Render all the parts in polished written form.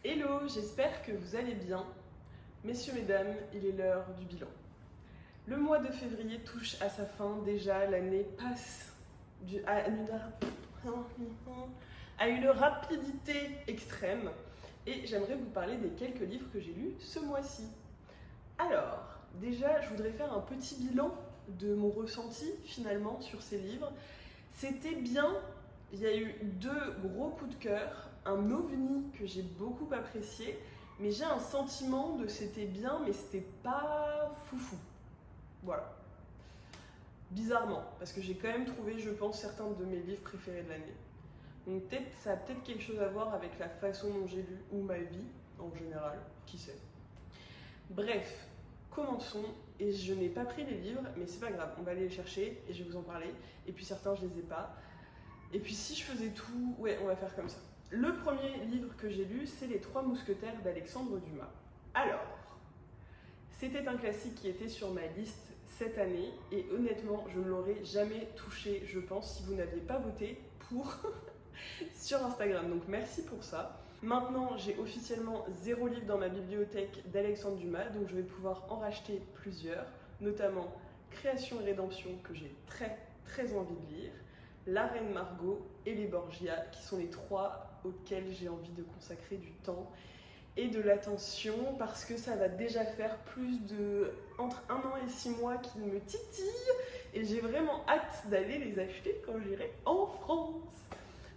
Hello, j'espère que vous allez bien. Messieurs, mesdames, il est l'heure du bilan. Le mois de février touche à sa fin, déjà l'année passe à une rapidité extrême et j'aimerais vous parler des quelques livres que j'ai lus ce mois-ci. Alors, déjà, je voudrais faire un petit bilan de mon ressenti finalement sur ces livres. C'était bien, il y a eu 2 gros coups de cœur, un ovni que j'ai beaucoup apprécié, mais j'ai un sentiment de c'était bien, mais c'était pas foufou. Voilà. Bizarrement, parce que j'ai quand même trouvé, je pense, certains de mes livres préférés de l'année. Donc ça a peut-être quelque chose à voir avec la façon dont j'ai lu, ou ma vie, en général, qui sait. Bref, commençons, et je n'ai pas pris les livres, mais c'est pas grave, on va aller les chercher, et je vais vous en parler, et puis certains je les ai pas. Et puis si je faisais tout, ouais, on va faire comme ça. Le premier livre que j'ai lu, c'est Les Trois Mousquetaires d'Alexandre Dumas. Alors, c'était un classique qui était sur ma liste cette année, et honnêtement, je ne l'aurais jamais touché, je pense, si vous n'aviez pas voté pour sur Instagram. Donc merci pour ça. Maintenant, j'ai officiellement 0 livre dans ma bibliothèque d'Alexandre Dumas, donc je vais pouvoir en racheter plusieurs, notamment Création et Rédemption, que j'ai très envie de lire, La Reine Margot et Les Borgia, qui sont les 3 auxquels j'ai envie de consacrer du temps et de l'attention, parce que ça va déjà faire plus de entre 1 an et 6 mois qu'ils me titillent, et j'ai vraiment hâte d'aller les acheter quand j'irai en France.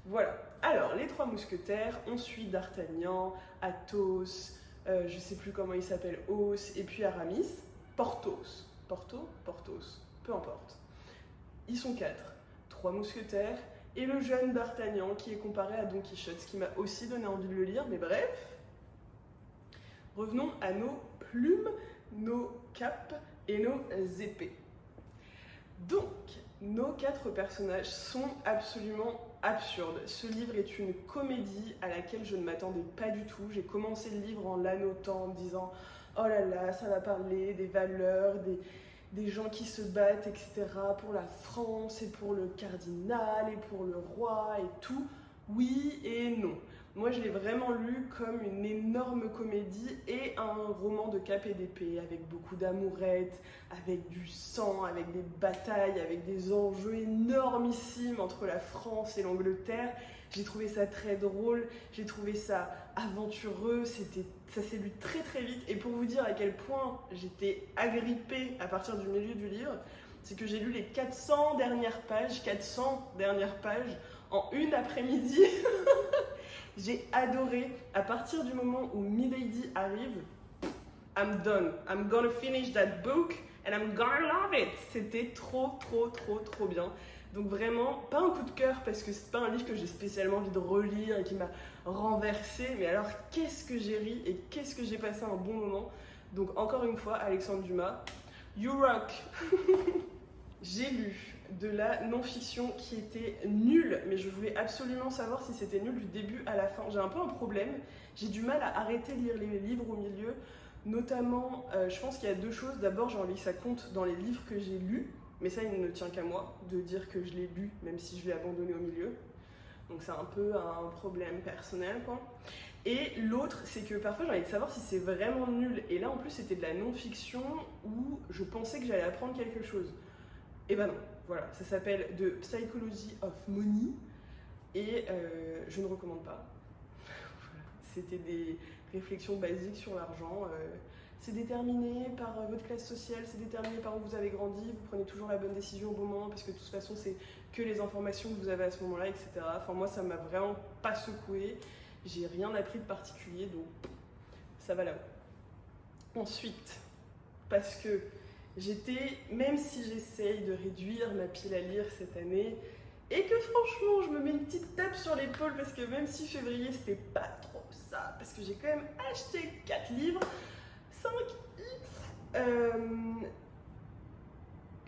Voilà. Alors, les 3 mousquetaires, on suit D'Artagnan, Athos, je sais plus comment il s'appelle, Os, et puis Aramis, Porthos, peu importe. Ils sont 4, 3 mousquetaires, et le jeune D'Artagnan qui est comparé à Don Quichotte, ce qui m'a aussi donné envie de le lire, mais bref. Revenons à nos plumes, nos capes et nos épées. Donc, nos 4 personnages sont absolument absurdes. Ce livre est une comédie à laquelle je ne m'attendais pas du tout. J'ai commencé le livre en l'annotant, en me disant « Oh là là, ça va parler des valeurs, des gens qui se battent, etc. pour la France et pour le cardinal et pour le roi et tout. » Oui et non. Moi, je l'ai vraiment lu comme une énorme comédie et un roman de cap et d'épée, avec beaucoup d'amourettes, avec du sang, avec des batailles, avec des enjeux énormissimes entre la France et l'Angleterre. J'ai trouvé ça très drôle, j'ai trouvé ça aventureux, ça s'est lu très vite. Et pour vous dire à quel point j'étais agrippée à partir du milieu du livre, c'est que j'ai lu les 400 dernières pages en une après-midi. J'ai adoré. À partir du moment où Milady arrive, I'm done. I'm gonna finish that book and I'm gonna love it. C'était trop bien. Donc vraiment, pas un coup de cœur parce que c'est pas un livre que j'ai spécialement envie de relire et qui m'a renversé. Mais alors, qu'est-ce que j'ai ri et qu'est-ce que j'ai passé un bon moment. Donc encore une fois, Alexandre Dumas, you rock. J'ai lu de la non-fiction qui était nulle, mais je voulais absolument savoir si c'était nul du début à la fin. J'ai un peu un problème, j'ai du mal à arrêter de lire les livres au milieu, notamment, je pense qu'il y a 2 choses. D'abord, j'ai envie que ça compte dans les livres que j'ai lus, mais ça, il ne tient qu'à moi de dire que je l'ai lu, même si je l'ai abandonné au milieu. Donc c'est un peu un problème personnel, quoi. Et l'autre, c'est que parfois j'ai envie de savoir si c'est vraiment nul. Et là, en plus, c'était de la non-fiction où je pensais que j'allais apprendre quelque chose. Et ben non, voilà, ça s'appelle The Psychology of Money et je ne recommande pas. Voilà. C'était des réflexions basiques sur l'argent. C'est déterminé par votre classe sociale, c'est déterminé par où vous avez grandi, vous prenez toujours la bonne décision au bon moment parce que de toute façon c'est que les informations que vous avez à ce moment-là, etc. Enfin moi ça m'a vraiment pas secoué, j'ai rien appris de particulier donc ça va là-haut. Ensuite, parce que même si j'essaye de réduire ma pile à lire cette année, et que franchement je me mets une petite tape sur l'épaule parce que même si février c'était pas trop ça, parce que j'ai quand même acheté 4 livres, 5,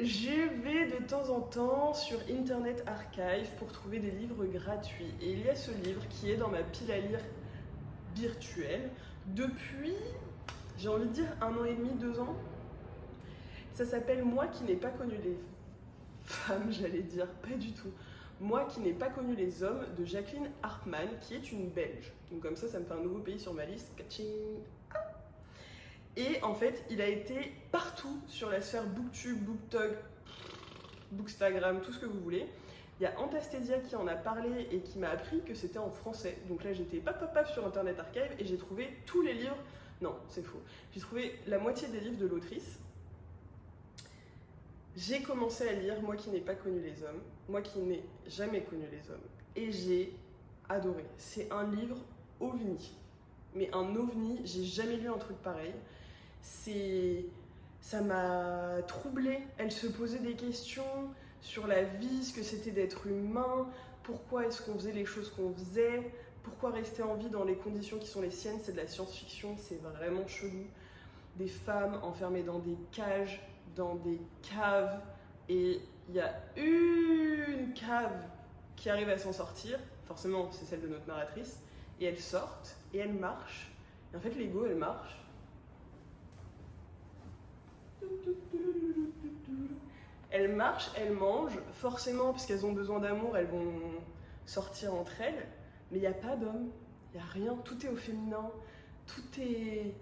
je vais de temps en temps sur Internet Archive pour trouver des livres gratuits. Et il y a ce livre qui est dans ma pile à lire virtuelle depuis, j'ai envie de dire 1 an et demi, 2 ans. Ça s'appelle Moi qui n'ai pas connu les femmes, j'allais dire, pas du tout. Moi qui n'ai pas connu les hommes de Jacqueline Hartmann, qui est une Belge. Donc comme ça me fait un nouveau pays sur ma liste. Kaching. Et en fait, il a été partout sur la sphère Booktube, Booktok, Bookstagram, tout ce que vous voulez. Il y a Antastasia qui en a parlé et qui m'a appris que c'était en français. Donc là, j'étais paf sur Internet Archive et j'ai trouvé tous les livres. Non, c'est faux. J'ai trouvé la moitié des livres de l'autrice. J'ai commencé à lire, moi qui n'ai pas connu les hommes, moi qui n'ai jamais connu les hommes. Et j'ai adoré. C'est un livre ovni. Mais un ovni, j'ai jamais lu un truc pareil. Ça m'a troublée. Elle se posait des questions sur la vie, ce que c'était d'être humain, pourquoi est-ce qu'on faisait les choses qu'on faisait, pourquoi rester en vie dans les conditions qui sont les siennes. C'est de la science-fiction, c'est vraiment chelou. Des femmes enfermées dans des cages, dans des caves, et il y a une cave qui arrive à s'en sortir, forcément c'est celle de notre narratrice, et elles sortent, et elles marchent, et en fait l'ego elle marche, elles marchent, elles mangent, forcément parce qu'elles ont besoin d'amour, elles vont sortir entre elles, mais il n'y a pas d'homme, il n'y a rien, tout est au féminin, tout est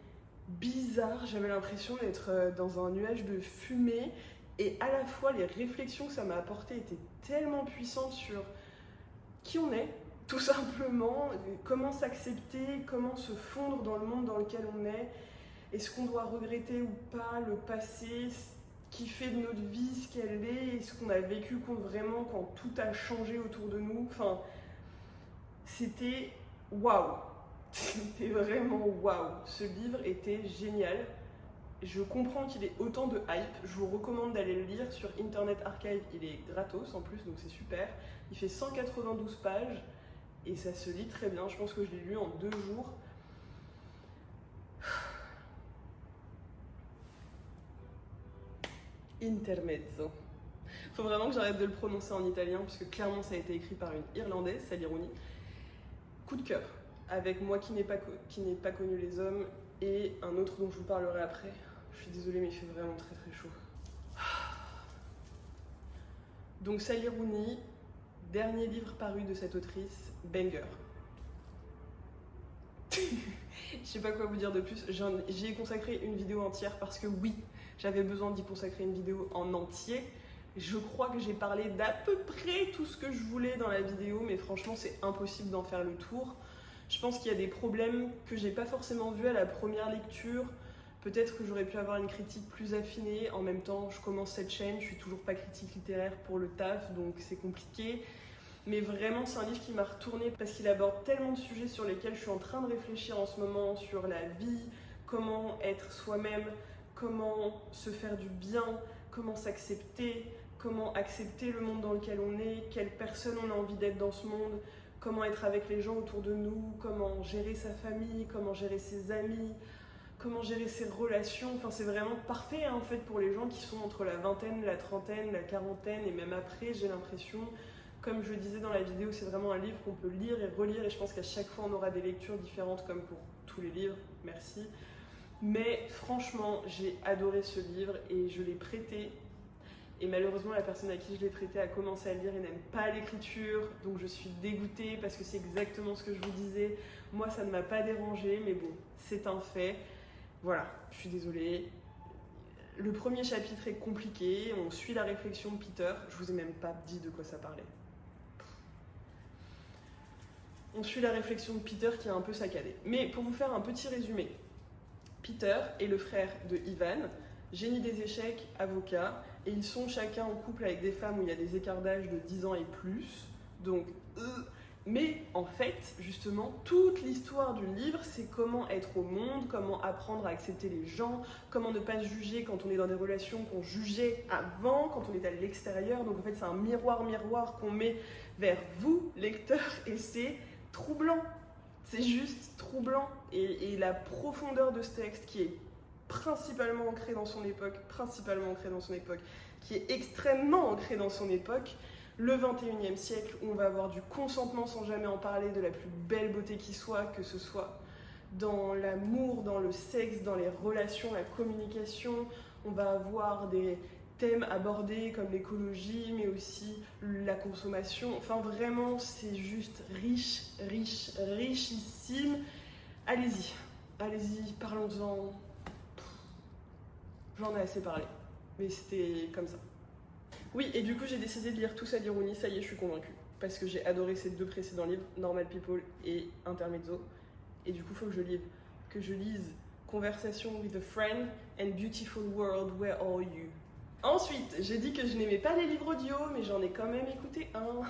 bizarre, j'avais l'impression d'être dans un nuage de fumée, et à la fois les réflexions que ça m'a apporté étaient tellement puissantes sur qui on est, tout simplement, comment s'accepter, comment se fondre dans le monde dans lequel on est-ce qu'on doit regretter ou pas le passé, ce qui fait de notre vie ce qu'elle est ce qu'on a vécu vraiment quand tout a changé autour de nous. Enfin, c'était waouh, c'était vraiment waouh. Ce livre était génial. Je comprends qu'il ait autant de hype. Je vous recommande d'aller le lire sur Internet Archive. Il est gratos en plus, donc c'est super. Il fait 192 pages et ça se lit très bien. Je pense que je l'ai lu en 2 jours. Intermezzo. Faut vraiment que j'arrête de le prononcer en italien parce que clairement ça a été écrit par une Irlandaise, Sally Rooney. Coup de cœur, avec moi qui n'ai pas connu les hommes et un autre dont je vous parlerai après. Je suis désolée mais il fait vraiment très très chaud. Donc Sally Rooney, dernier livre paru de cette autrice, banger. Je sais pas quoi vous dire de plus, j'y ai consacré une vidéo entière parce que oui, j'avais besoin d'y consacrer une vidéo en entier. Je crois que j'ai parlé d'à peu près tout ce que je voulais dans la vidéo, mais franchement c'est impossible d'en faire le tour. Je pense qu'il y a des problèmes que j'ai pas forcément vus à la première lecture. Peut-être que j'aurais pu avoir une critique plus affinée. En même temps, je commence cette chaîne, je suis toujours pas critique littéraire pour le taf, donc c'est compliqué. Mais vraiment, c'est un livre qui m'a retourné parce qu'il aborde tellement de sujets sur lesquels je suis en train de réfléchir en ce moment, sur la vie, comment être soi-même, comment se faire du bien, comment s'accepter, comment accepter le monde dans lequel on est, quelle personne on a envie d'être dans ce monde, comment être avec les gens autour de nous, comment gérer sa famille, comment gérer ses amis, comment gérer ses relations. Enfin, c'est vraiment parfait hein, en fait pour les gens qui sont entre la vingtaine, la trentaine, la quarantaine et même après, j'ai l'impression. Comme je le disais dans la vidéo, c'est vraiment un livre qu'on peut lire et relire et je pense qu'à chaque fois on aura des lectures différentes comme pour tous les livres, merci. Mais franchement, j'ai adoré ce livre et je l'ai prêté. Et malheureusement, la personne à qui je l'ai prêté a commencé à le lire et n'aime pas l'écriture. Donc je suis dégoûtée parce que c'est exactement ce que je vous disais. Moi, ça ne m'a pas dérangée, mais bon, c'est un fait. Voilà, je suis désolée. Le premier chapitre est compliqué. On suit la réflexion de Peter. Je vous ai même pas dit de quoi ça parlait. On suit la réflexion de Peter qui est un peu saccadée. Mais pour vous faire un petit résumé, Peter est le frère de Ivan, génie des échecs, avocat, et ils sont chacun en couple avec des femmes où il y a des écarts d'âge de 10 ans et plus. Donc, mais en fait, justement, toute l'histoire du livre, c'est comment être au monde, comment apprendre à accepter les gens, comment ne pas se juger quand on est dans des relations qu'on jugeait avant, quand on est à l'extérieur. Donc en fait, c'est un miroir qu'on met vers vous, lecteurs, et c'est troublant. C'est juste troublant. Et la profondeur de ce texte qui est principalement ancré dans son époque, qui est extrêmement ancré dans son époque, le 21e siècle, où on va avoir du consentement sans jamais en parler, de la plus belle beauté qui soit, que ce soit dans l'amour, dans le sexe, dans les relations, la communication. On va avoir des thèmes abordés comme l'écologie, mais aussi la consommation. Enfin, vraiment, c'est juste riche, riche, richissime. Allez-y, allez-y, parlons-en. J'en ai assez parlé, mais c'était comme ça. Oui, et du coup, j'ai décidé de lire Tous à l'ironie, ça y est, je suis convaincue. Parce que j'ai adoré ces 2 précédents livres, Normal People et Intermezzo. Et du coup, il faut que je lise Conversation with a Friend and Beautiful World, Where Are You? Ensuite, j'ai dit que je n'aimais pas les livres audio, mais j'en ai quand même écouté un.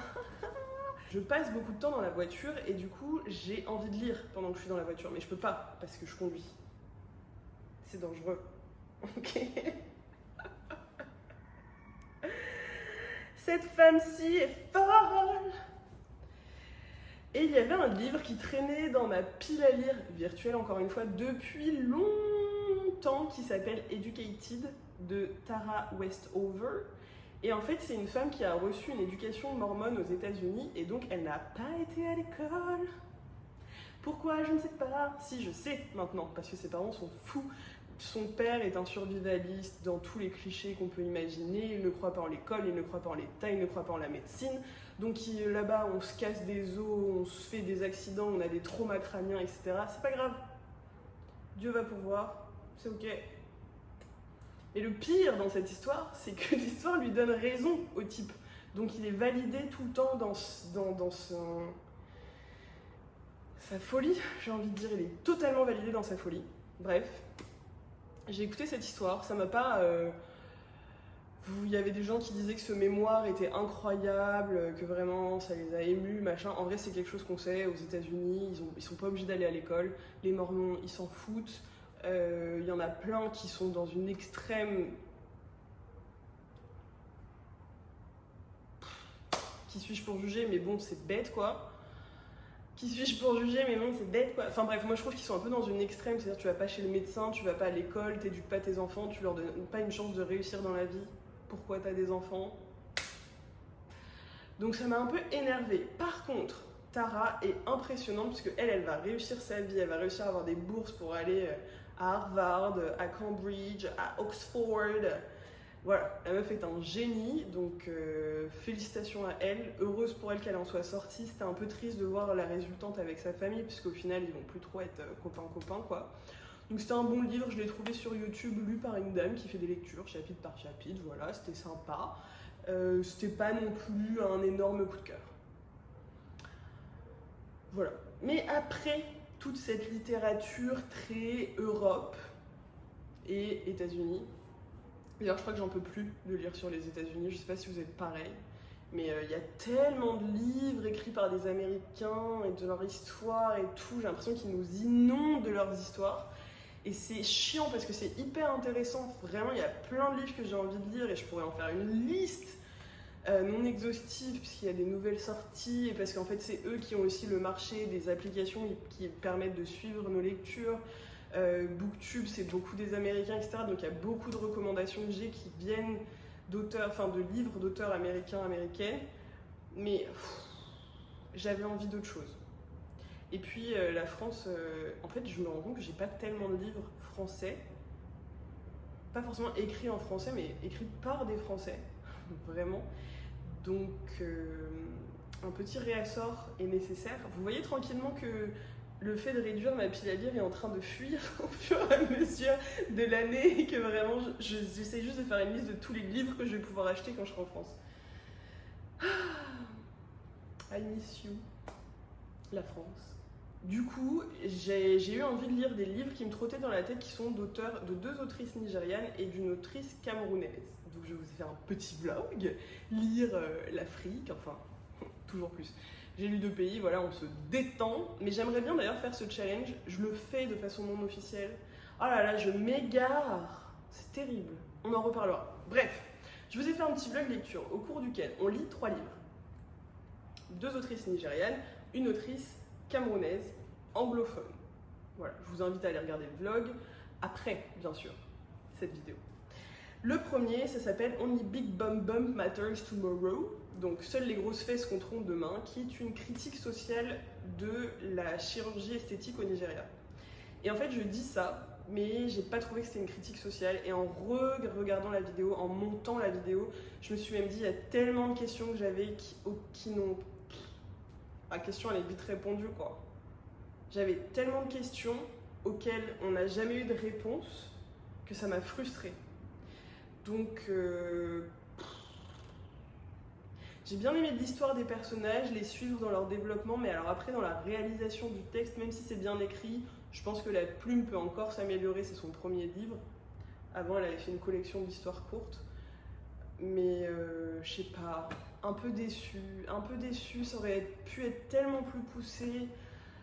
Je passe beaucoup de temps dans la voiture et du coup, j'ai envie de lire pendant que je suis dans la voiture, mais je peux pas parce que je conduis. C'est dangereux. Ok. Cette femme-ci est folle. Et il y avait un livre qui traînait dans ma pile à lire virtuelle, encore une fois, depuis longtemps, qui s'appelle Educated, de Tara Westover. Et en fait, c'est une femme qui a reçu une éducation mormone aux États-Unis, et donc elle n'a pas été à l'école. Pourquoi? Je ne sais pas. Si, je sais maintenant, parce que ses parents sont fous. Son père est un survivaliste dans tous les clichés qu'on peut imaginer. Il ne croit pas en l'école, il ne croit pas en l'État, il ne croit pas en la médecine. Donc là-bas, on se casse des os, on se fait des accidents, on a des traumas crâniens, etc. C'est pas grave. Dieu va pourvoir, c'est ok. Mais le pire dans cette histoire, c'est que l'histoire lui donne raison au type. Donc il est validé tout le temps dans sa folie, j'ai envie de dire. Il est totalement validé dans sa folie. Bref. J'ai écouté cette histoire, ça m'a pas... Il y avait des gens qui disaient que ce mémoire était incroyable, que vraiment ça les a émus, machin. En vrai, c'est quelque chose qu'on sait aux États-Unis, ils sont pas obligés d'aller à l'école. Les Mormons, ils s'en foutent. Il y en a plein qui sont dans une extrême... Qui suis-je pour juger? Mais bon, c'est bête, quoi. Qui suis-je pour juger? Mais non, c'est bête, quoi. Enfin bref, moi je trouve qu'ils sont un peu dans une extrême, c'est-à-dire tu vas pas chez le médecin, tu vas pas à l'école, t'éduques pas tes enfants, tu leur donnes pas une chance de réussir dans la vie. Pourquoi t'as des enfants? Donc ça m'a un peu énervée. Par contre, Tara est impressionnante parce elle va réussir sa vie, elle va réussir à avoir des bourses pour aller à Harvard, à Cambridge, à Oxford. Voilà, la meuf est un génie, donc félicitations à elle. Heureuse pour elle qu'elle en soit sortie. C'était un peu triste de voir la résultante avec sa famille, puisqu'au final, ils vont plus trop être copains-copains, quoi. Donc c'était un bon livre, je l'ai trouvé sur YouTube, lu par une dame qui fait des lectures, chapitre par chapitre, voilà, c'était sympa. C'était pas non plus un énorme coup de cœur. Voilà. Mais après toute cette littérature très Europe et États-Unis, d'ailleurs, je crois que j'en peux plus de lire sur les États-Unis, je sais pas si vous êtes pareil, mais il y a tellement de livres écrits par des Américains et de leur histoire et tout, j'ai l'impression qu'ils nous inondent de leurs histoires. Et c'est chiant parce que c'est hyper intéressant, vraiment il y a plein de livres que j'ai envie de lire et je pourrais en faire une liste non exhaustive puisqu'il y a des nouvelles sorties et parce qu'en fait c'est eux qui ont aussi le marché des applications qui permettent de suivre nos lectures. Booktube, c'est beaucoup des Américains, etc. Donc il y a beaucoup de recommandations que j'ai qui viennent d'auteurs, enfin de livres d'auteurs américains, américaines. Mais j'avais envie d'autre chose. Et puis la France, en fait, je me rends compte que j'ai pas tellement de livres français, pas forcément écrits en français, mais écrits par des Français, vraiment. Donc un petit réassort est nécessaire. Vous voyez tranquillement que le fait de réduire ma pile à lire est en train de fuir au fur et à mesure de l'année et que vraiment j'essaie juste de faire une liste de tous les livres que je vais pouvoir acheter quand je serai en France. I miss you, la France. Du coup, j'ai eu envie de lire des livres qui me trottaient dans la tête qui sont de 2 autrices nigérianes et d'une autrice camerounaise. Donc je vais vous faire un petit vlog, lire l'Afrique, enfin, toujours plus. J'ai lu 2 pays, voilà, on se détend. Mais j'aimerais bien d'ailleurs faire ce challenge. Je le fais de façon non officielle. Oh là là, je m'égare. C'est terrible. On en reparlera. Bref, je vous ai fait un petit vlog lecture au cours duquel on lit 3 livres. 2 autrices nigérianes, une autrice camerounaise, anglophone. Voilà, je vous invite à aller regarder le vlog. Après, bien sûr, cette vidéo. Le premier, ça s'appelle Only Big Bum Bump Matters Tomorrow. Donc, seules les grosses fesses compteront demain, qui est une critique sociale de la chirurgie esthétique au Nigeria. Et en fait, je dis ça mais j'ai pas trouvé que c'était une critique sociale. Et en regardant la vidéo, en montant la vidéo, je me suis même dit, il y a tellement de questions que j'avais qui n'ont... La question, elle est vite répondue, quoi. J'avais tellement de questions auxquelles on n'a jamais eu de réponse que ça m'a frustrée. Donc, j'ai bien aimé l'histoire des personnages, les suivre dans leur développement, mais alors après, dans la réalisation du texte, même si c'est bien écrit, je pense que la plume peut encore s'améliorer, c'est son premier livre. Avant, elle avait fait une collection d'histoires courtes. Mais je sais pas, un peu déçue, ça aurait pu être tellement plus poussé.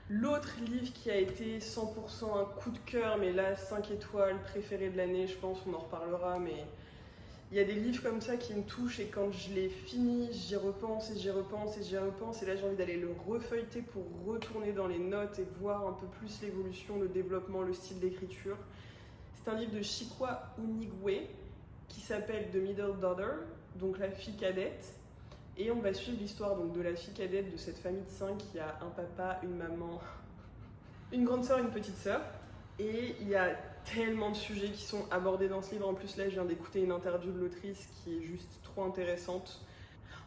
L'autre livre qui a été 100% un coup de cœur, mais là 5 étoiles, préféré de l'année, je pense, on en reparlera, mais il y a des livres comme ça qui me touchent et quand je les finis, j'y repense et j'y repense et j'y repense et là j'ai envie d'aller le refeuilleter pour retourner dans les notes et voir un peu plus l'évolution, le développement, le style d'écriture. C'est un livre de Chikwa Unigwe qui s'appelle The Middle Daughter, donc la fille cadette. Et on va suivre l'histoire donc de la fille cadette de cette famille de 5 qui a un papa, une maman, une grande sœur et une petite sœur. Et il y a tellement de sujets qui sont abordés dans ce livre. En plus là, je viens d'écouter une interview de l'autrice qui est juste trop intéressante.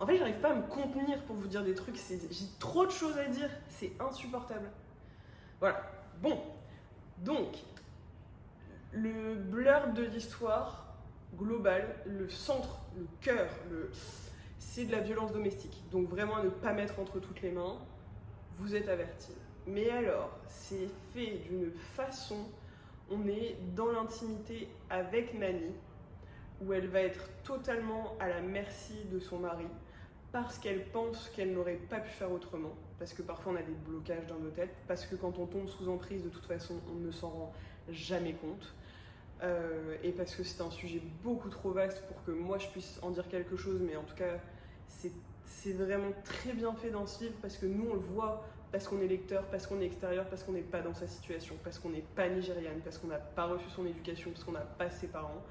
En fait, j'arrive pas à me contenir pour vous dire des trucs. J'ai trop de choses à dire. C'est insupportable. Voilà. Bon. Donc, le blurb de l'histoire globale, le centre, le cœur, c'est de la violence domestique. Donc vraiment à ne pas mettre entre toutes les mains, vous êtes avertis. Mais alors, c'est fait d'une façon, on est dans l'intimité avec Nani, où elle va être totalement à la merci de son mari, parce qu'elle pense qu'elle n'aurait pas pu faire autrement, parce que parfois on a des blocages dans nos têtes, parce que quand on tombe sous emprise, de toute façon, on ne s'en rend jamais compte. Et parce que c'est un sujet beaucoup trop vaste pour que moi je puisse en dire quelque chose, mais en tout cas c'est vraiment très bien fait dans ce livre parce que nous on le voit, parce qu'on est lecteur, parce qu'on est extérieur, parce qu'on n'est pas dans sa situation, parce qu'on n'est pas nigériane, parce qu'on n'a pas reçu son éducation, parce qu'on n'a pas ses parents.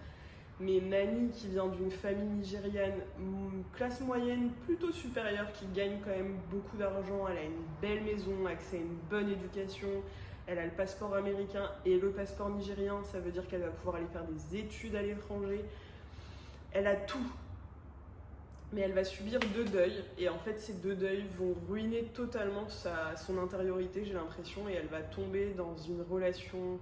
Mais Nani qui vient d'une famille nigériane, classe moyenne plutôt supérieure, qui gagne quand même beaucoup d'argent, elle a une belle maison, accès à une bonne éducation. Elle a le passeport américain et le passeport nigérien, ça veut dire qu'elle va pouvoir aller faire des études à l'étranger. Elle a tout. Mais elle va subir 2 deuils. Et en fait, ces 2 deuils vont ruiner totalement son intériorité, j'ai l'impression. Et elle va tomber dans une relation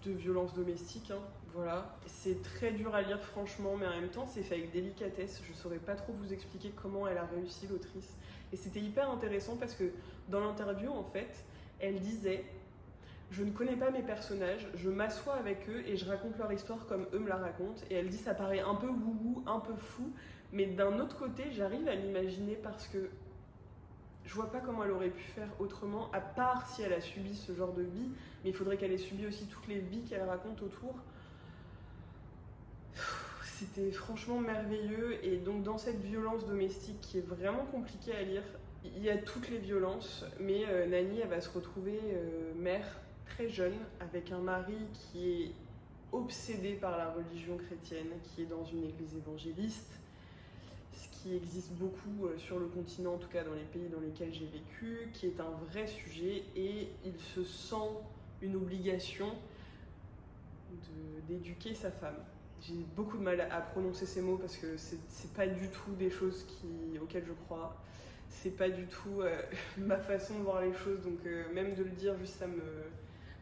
de violence domestique. Voilà. C'est très dur à lire, franchement, mais en même temps, c'est fait avec délicatesse. Je saurais pas trop vous expliquer comment elle a réussi, l'autrice. Et c'était hyper intéressant parce que dans l'interview, en fait, elle disait « Je ne connais pas mes personnages, je m'assois avec eux et je raconte leur histoire comme eux me la racontent. » Et elle dit « Ça paraît un peu wouhou, un peu fou, mais d'un autre côté, j'arrive à l'imaginer parce que je vois pas comment elle aurait pu faire autrement, à part si elle a subi ce genre de vie, mais il faudrait qu'elle ait subi aussi toutes les vies qu'elle raconte autour. » C'était franchement merveilleux et donc dans cette violence domestique qui est vraiment compliquée à lire, il y a toutes les violences, mais Nani elle va se retrouver mère très jeune avec un mari qui est obsédé par la religion chrétienne, qui est dans une église évangéliste, ce qui existe beaucoup sur le continent, en tout cas dans les pays dans lesquels j'ai vécu, qui est un vrai sujet et il se sent une obligation d'éduquer sa femme. J'ai beaucoup de mal à prononcer ces mots parce que c'est pas du tout des choses auxquelles je crois. C'est pas du tout ma façon de voir les choses, donc même de le dire, juste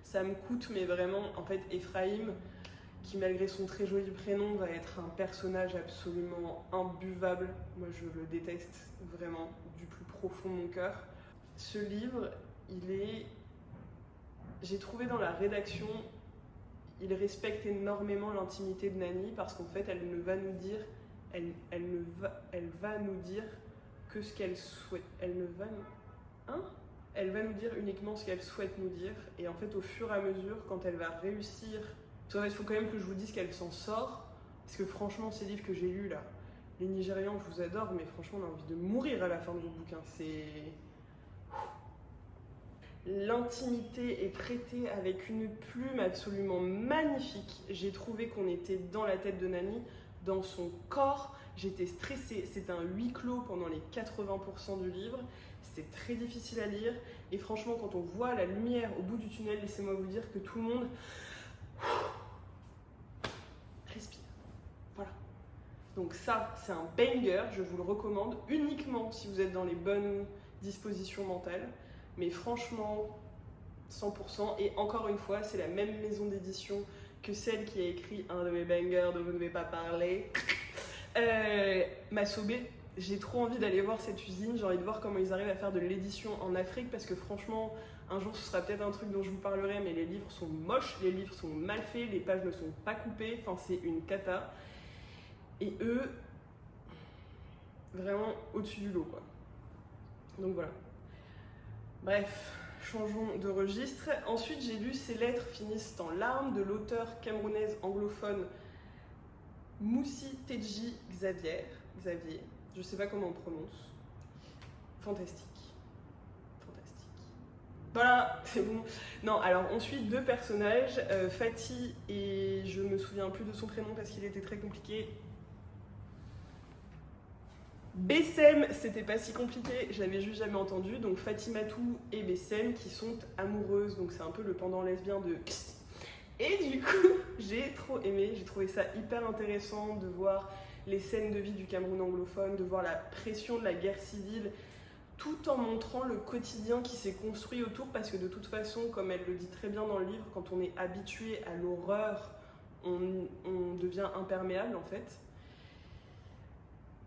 ça me coûte, mais vraiment, en fait, Ephraim, qui malgré son très joli prénom, va être un personnage absolument imbuvable. Moi, je le déteste vraiment du plus profond de mon cœur. Ce livre, j'ai trouvé dans la rédaction, il respecte énormément l'intimité de Nani parce qu'en fait, elle va nous dire que ce qu'elle souhaite. Elle va nous dire uniquement ce qu'elle souhaite nous dire. Et en fait, au fur et à mesure, quand elle va réussir... Il faut quand même que je vous dise qu'elle s'en sort. Parce que franchement, ces livres que j'ai lus là, les Nigérians, je vous adore, mais franchement, on a envie de mourir à la fin de vos bouquins. L'intimité est traitée avec une plume absolument magnifique. J'ai trouvé qu'on était dans la tête de Nani, dans son corps. J'étais stressée. C'est un huis clos pendant les 80% du livre. C'était très difficile à lire. Et franchement, quand on voit la lumière au bout du tunnel, laissez-moi vous dire que tout le monde respire. Voilà. Donc ça, c'est un banger, je vous le recommande uniquement si vous êtes dans les bonnes dispositions mentales. Mais franchement, 100%. Et encore une fois, c'est la même maison d'édition que celle qui a écrit un de mes bangers dont je ne vais pas parler. Masobé. J'ai trop envie d'aller voir cette usine, j'ai envie de voir comment ils arrivent à faire de l'édition en Afrique parce que franchement, un jour ce sera peut-être un truc dont je vous parlerai, mais les livres sont moches, les livres sont mal faits, les pages ne sont pas coupées, enfin c'est une cata. Et eux, vraiment au-dessus du lot quoi. Donc voilà. Bref, changeons de registre. Ensuite j'ai lu Ces lettres finissent en larmes de l'auteur camerounaise anglophone Moussi Tedji Xavier. Je sais pas comment on prononce. Fantastique. Voilà, c'est bon. Non, alors ensuite deux personnages, Fatih et je me souviens plus de son prénom parce qu'il était très compliqué. Bessem, c'était pas si compliqué, je l'avais juste jamais entendu. Donc Fatimatou et Bessem qui sont amoureuses, donc c'est un peu le pendant lesbien de. Et du coup, j'ai trop aimé, j'ai trouvé ça hyper intéressant de voir les scènes de vie du Cameroun anglophone, de voir la pression de la guerre civile, tout en montrant le quotidien qui s'est construit autour, parce que de toute façon, comme elle le dit très bien dans le livre, quand on est habitué à l'horreur, on devient imperméable en fait.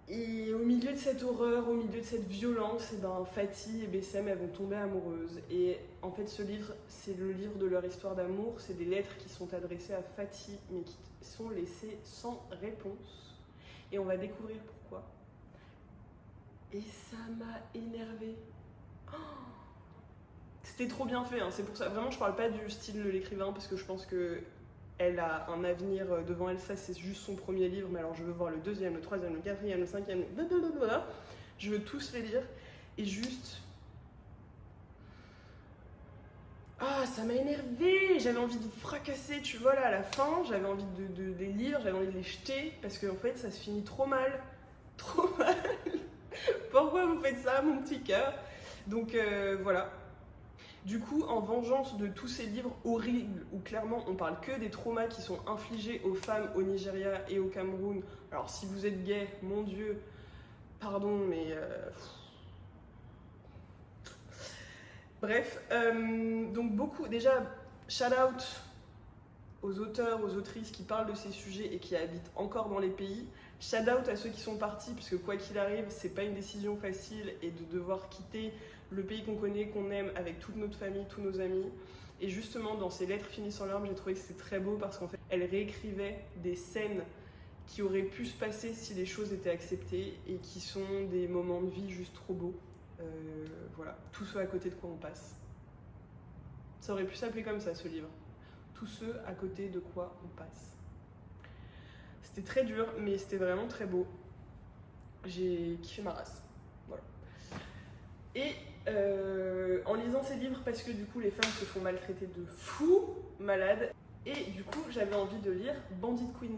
Et au milieu de cette horreur, au milieu de cette violence, et ben, Fatih et Bessem, elles vont tomber amoureuses. Et en fait, ce livre, c'est le livre de leur histoire d'amour, c'est des lettres qui sont adressées à Fatih, mais qui sont laissées sans réponse. Et on va découvrir pourquoi. Et ça m'a énervée. Oh, c'était trop bien fait, hein. C'est pour ça. Vraiment, je parle pas du style de l'écrivain parce que je pense qu'elle a un avenir devant elle. Ça, c'est juste son premier livre. Mais alors, je veux voir le deuxième, le troisième, le quatrième, le cinquième. Blablabla. Je veux tous les lire. Et juste. Ah, ça m'a énervée. J'avais envie de fracasser, tu vois, là, à la fin. J'avais envie de les lire, j'avais envie de les jeter. Parce qu'en fait, ça se finit trop mal. Trop mal. Pourquoi vous faites ça, mon petit cœur? Donc, voilà. Du coup, en vengeance de tous ces livres horribles, où clairement, on parle que des traumas qui sont infligés aux femmes au Nigeria et au Cameroun. Alors, si vous êtes gay, mon Dieu, pardon, mais... Bref, donc beaucoup, déjà, shout out aux auteurs, aux autrices qui parlent de ces sujets et qui habitent encore dans les pays. Shout out à ceux qui sont partis, parce que quoi qu'il arrive, c'est pas une décision facile et de devoir quitter le pays qu'on connaît, qu'on aime, avec toute notre famille, tous nos amis. Et justement, dans ces lettres finissent en larmes, j'ai trouvé que c'était très beau parce qu'en fait, elle réécrivait des scènes qui auraient pu se passer si les choses étaient acceptées et qui sont des moments de vie juste trop beaux. Voilà, tous ceux à côté de quoi on passe. Ça aurait pu s'appeler comme ça, ce livre. Tous ceux à côté de quoi on passe. C'était très dur, mais c'était vraiment très beau. J'ai kiffé ma race. Voilà. Et en lisant ces livres, parce que du coup les femmes se font maltraiter de fou malade, et du coup j'avais envie de lire Bandit Queen.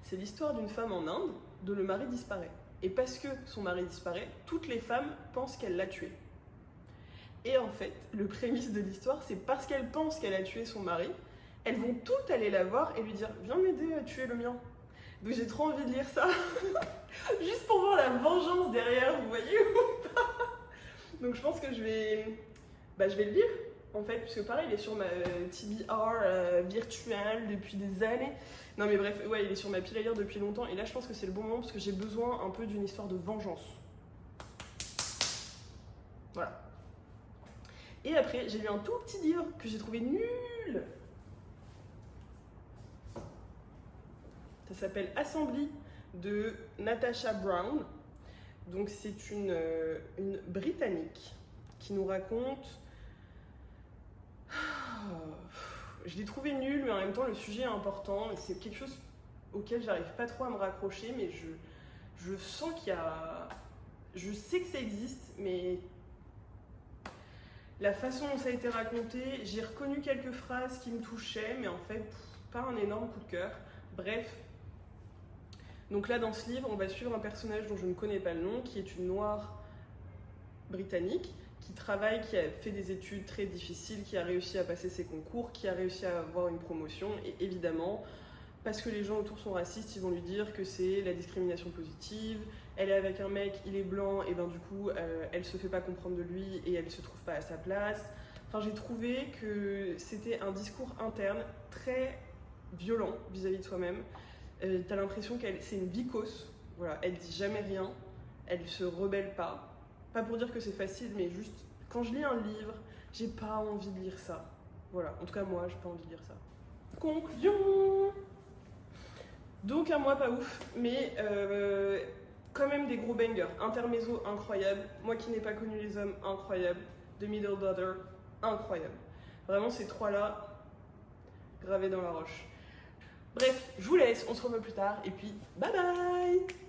C'est l'histoire d'une femme en Inde dont le mari disparaît. Et parce que son mari disparaît, toutes les femmes pensent qu'elle l'a tué. Et en fait, le prémisse de l'histoire, c'est parce qu'elles pensent qu'elle a tué son mari, elles vont toutes aller la voir et lui dire « Viens m'aider à tuer le mien ». Donc j'ai trop envie de lire ça, juste pour voir la vengeance derrière, vous voyez ou pas? Donc je pense que je vais le lire, en fait, puisque pareil, il est sur ma TBR virtuelle depuis des années. Non mais bref, ouais, il est sur ma pile à lire depuis longtemps, et là je pense que c'est le bon moment, parce que j'ai besoin un peu d'une histoire de vengeance. Voilà. Et après, j'ai lu un tout petit livre que j'ai trouvé nul. Ça s'appelle Assembly de Natasha Brown. Donc c'est une Britannique qui nous raconte... Je l'ai trouvé nul, mais en même temps le sujet est important. Et c'est quelque chose auquel j'arrive pas trop à me raccrocher, mais je sens qu'il y a... Je sais que ça existe, mais... La façon dont ça a été raconté, j'ai reconnu quelques phrases qui me touchaient, mais en fait, pas un énorme coup de cœur. Bref. Donc là, dans ce livre, on va suivre un personnage dont je ne connais pas le nom, qui est une noire britannique qui travaille, qui a fait des études très difficiles, qui a réussi à passer ses concours, qui a réussi à avoir une promotion. Et évidemment, parce que les gens autour sont racistes, ils vont lui dire que c'est la discrimination positive. Elle est avec un mec, il est blanc, et ben du coup, elle se fait pas comprendre de lui et elle se trouve pas à sa place. Enfin, j'ai trouvé que c'était un discours interne très violent vis-à-vis de soi-même. T'as l'impression qu'elle, c'est une vicose. Voilà, elle dit jamais rien, elle se rebelle pas. Pas pour dire que c'est facile, mais juste quand je lis un livre, j'ai pas envie de lire ça. Voilà, en tout cas moi, j'ai pas envie de lire ça. Conclusion. Donc un mois pas ouf, mais quand même des gros bangers. Intermezzo incroyable, Moi qui n'ai pas connu les hommes incroyable, The Middle Daughter incroyable. Vraiment ces trois-là gravés dans la roche. Bref, je vous laisse, on se revoit plus tard et puis bye bye.